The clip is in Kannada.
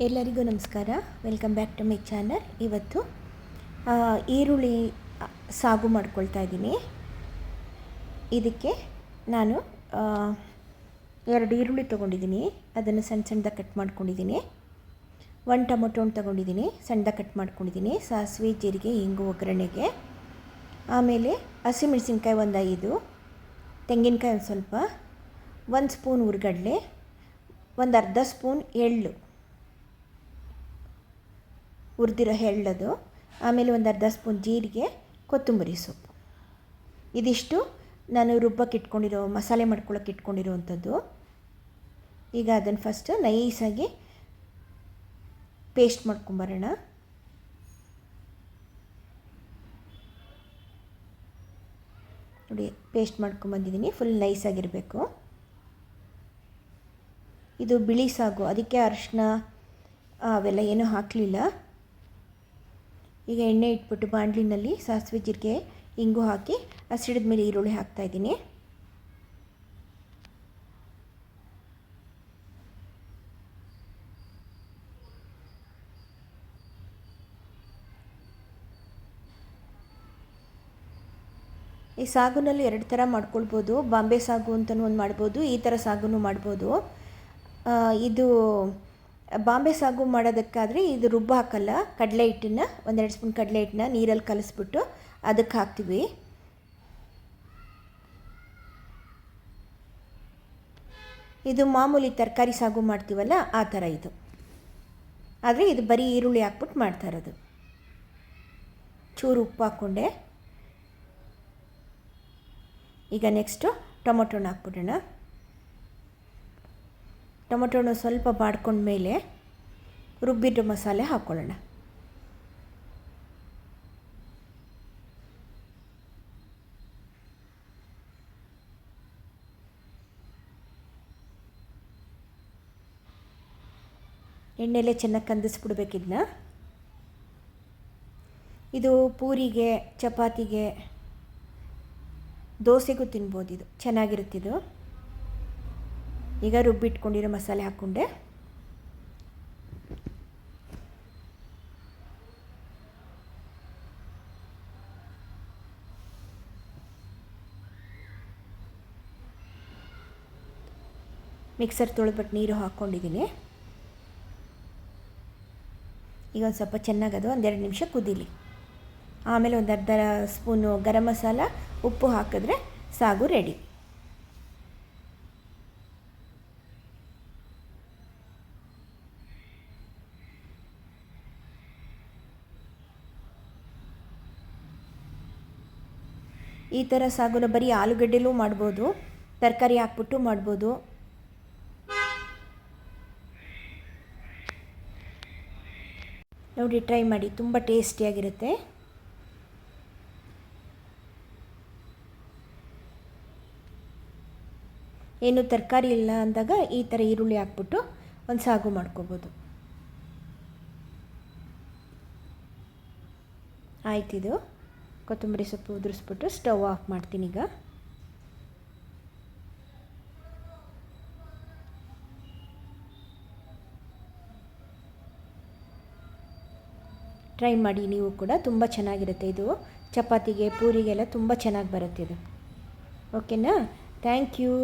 ಎಲ್ಲರಿಗೂ ನಮಸ್ಕಾರ. Welcome back to my channel. ಇವತ್ತು ಈರುಳ್ಳಿ ಸಾಗು ಮಾಡ್ಕೊಳ್ತಾ ಇದ್ದೀನಿ. ಇದಕ್ಕೆ ನಾನು 2 ಈರುಳ್ಳಿ ತೊಗೊಂಡಿದ್ದೀನಿ, ಅದನ್ನು ಸಣ್ಣ ಸಣ್ಣದಾಗಿ ಕಟ್ ಮಾಡ್ಕೊಂಡಿದ್ದೀನಿ. 1 ಟೊಮೊಟೊ ತೊಗೊಂಡಿದ್ದೀನಿ, ಸಣ್ಣದಾಗಿ ಕಟ್ ಮಾಡ್ಕೊಂಡಿದ್ದೀನಿ. ಸಾಸಿವೆ, ಜೀರಿಗೆ, ಇಂಗು ಒಗ್ಗರಣೆಗೆ. ಆಮೇಲೆ ಹಸಿಮೆಣಸಿನ್ಕಾಯಿ 5, ತೆಂಗಿನಕಾಯಿ ಒಂದು ಸ್ವಲ್ಪ, 1 ಸ್ಪೂನ್ ಹುರ್ಗಡ್ಲೆ, ಒಂದು ಅರ್ಧ ಸ್ಪೂನ್ ಎಳ್ಳು, ಹುರಿದಿರೋ ಎಳ್ಳದು, ಆಮೇಲೆ ಒಂದು ಅರ್ಧ ಸ್ಪೂನ್ ಜೀರಿಗೆ, ಕೊತ್ತಂಬರಿ ಸೊಪ್ಪು. ಇದಿಷ್ಟು ನಾನು ರುಬ್ಬಕ್ಕೆ ಇಟ್ಕೊಂಡಿರೋ, ಮಸಾಲೆ ಮಾಡ್ಕೊಳ್ಳೋಕೆ ಇಟ್ಕೊಂಡಿರೋವಂಥದ್ದು. ಈಗ ಅದನ್ನು ಫಸ್ಟ್ ನೈಸಾಗಿ ಪೇಸ್ಟ್ ಮಾಡ್ಕೊಂಬರೋಣ. ನೋಡಿ, ಪೇಸ್ಟ್ ಮಾಡ್ಕೊಂಬಂದಿದ್ದೀನಿ. ಫುಲ್ ನೈಸಾಗಿರಬೇಕು. ಇದು ಬಿಳಿ ಸಾಗು, ಅದಕ್ಕೆ ಅರಿಶಿನ ಅವೆಲ್ಲ ಏನೂ ಹಾಕಲಿಲ್ಲ. ಈಗ ಎಣ್ಣೆ ಇಟ್ಬಿಟ್ಟು ಬಾಣಲಿನಲ್ಲಿ ಸಾಸಿವೆ, ಜೀರಿಗೆ, ಇಂಗು ಹಾಕಿ ಹಸಿಡಿದ ಮೇಲೆ ಈರುಳ್ಳಿ ಹಾಕ್ತಾಯಿದ್ದೀನಿ. ಈ ಸಾಗುನಲ್ಲಿ 2 ಥರ ಮಾಡ್ಕೊಳ್ಬೋದು. ಬಾಂಬೆ ಸಾಗು ಅಂತಲೂ ಒಂದು ಮಾಡ್ಬೋದು, ಈ ಥರ ಸಾಗುನೂ ಮಾಡ್ಬೋದು. ಇದು ಬಾಂಬೆ ಸಾಗು ಮಾಡೋದಕ್ಕಾದರೆ ಇದು ರುಬ್ಬ ಹಾಕಲ್ಲ. ಕಡಲೆ ಹಿಟ್ಟನ್ನು 1-2 ಸ್ಪೂನ್ ಕಡಲೆ ಹಿಟ್ಟನ್ನ ನೀರಲ್ಲಿ ಕಲಿಸ್ಬಿಟ್ಟು ಅದಕ್ಕೆ ಹಾಕ್ತೀವಿ. ಇದು ಮಾಮೂಲಿ ತರಕಾರಿ ಸಾಗು ಮಾಡ್ತೀವಲ್ಲ, ಆ ಥರ ಇದು. ಆದರೆ ಇದು ಬರೀ ಈರುಳ್ಳಿ ಹಾಕ್ಬಿಟ್ಟು ಮಾಡ್ತಾ ಇರೋದು. ಚೂರು ಉಪ್ಪು ಹಾಕ್ಕೊಂಡೆ. ಈಗ ನೆಕ್ಸ್ಟು ಟೊಮೊಟೊನ ಹಾಕ್ಬಿಡೋಣ. ಟೊಮೊಟೊನ ಸ್ವಲ್ಪ ಬಾಡ್ಕೊಂಡ್ಮೇಲೆ ರುಬ್ಬಿರೋ ಮಸಾಲೆ ಹಾಕ್ಕೊಳ್ಳೋಣ. ಎಣ್ಣೆಲೆ ಚೆನ್ನಾಗಿ ಕಂದಿಸ್ಬಿಡ್ಬೇಕಿದ್ನ. ಇದು ಪೂರಿಗೆ, ಚಪಾತಿಗೆ, ದೋಸೆಗೂ ತಿನ್ಬೋದು. ಇದು ಚೆನ್ನಾಗಿರುತ್ತಿದ್ದು. ಈಗ ರುಬ್ಬಿಟ್ಕೊಂಡಿರೋ ಮಸಾಲೆ ಹಾಕ್ಕೊಂಡೆ. ಮಿಕ್ಸರ್ ತೊಳೆದ್ಬಿಟ್ಟು ನೀರು ಹಾಕ್ಕೊಂಡಿದ್ದೀನಿ. ಈಗ ಒಂದು ಸ್ವಲ್ಪ ಚೆನ್ನಾಗದು 1-2 ನಿಮಿಷ ಕುದೀಲಿ. ಆಮೇಲೆ ಒಂದು ಅರ್ಧ ಸ್ಪೂನು ಗರಂ ಮಸಾಲ, ಉಪ್ಪು ಹಾಕಿದ್ರೆ ಸಾಗು ರೆಡಿ. ಈ ಥರ ಸಾಗುನ ಬರೀ ಆಲೂಗಡ್ಡೆಲೂ ಮಾಡ್ಬೋದು, ತರಕಾರಿ ಹಾಕ್ಬಿಟ್ಟು ಮಾಡ್ಬೋದು. ನೋಡಿ, ಟ್ರೈ ಮಾಡಿ, ತುಂಬ ಟೇಸ್ಟಿಯಾಗಿರುತ್ತೆ. ಏನು ತರಕಾರಿ ಇಲ್ಲ ಅಂದಾಗ ಈ ಥರ ಈರುಳ್ಳಿ ಹಾಕ್ಬಿಟ್ಟು ಒಂದು ಸಾಗು ಮಾಡ್ಕೋಬೋದು. ಆಯ್ತಿದು. ಕೊತ್ತಂಬರಿ ಸೊಪ್ಪು ಉದುರಿಸ್ಬಿಟ್ಟು ಸ್ಟವ್ ಆಫ್ ಮಾಡ್ತೀನಿ. ಈಗ ಟ್ರೈ ಮಾಡಿ ನೀವು ಕೂಡ, ತುಂಬ ಚೆನ್ನಾಗಿರುತ್ತೆ ಇದು. ಚಪಾತಿಗೆ, ಪೂರಿಗೆಲ್ಲ ತುಂಬ ಚೆನ್ನಾಗಿ ಬರುತ್ತೆ ಇದು. ಓಕೆನಾ? Thank you.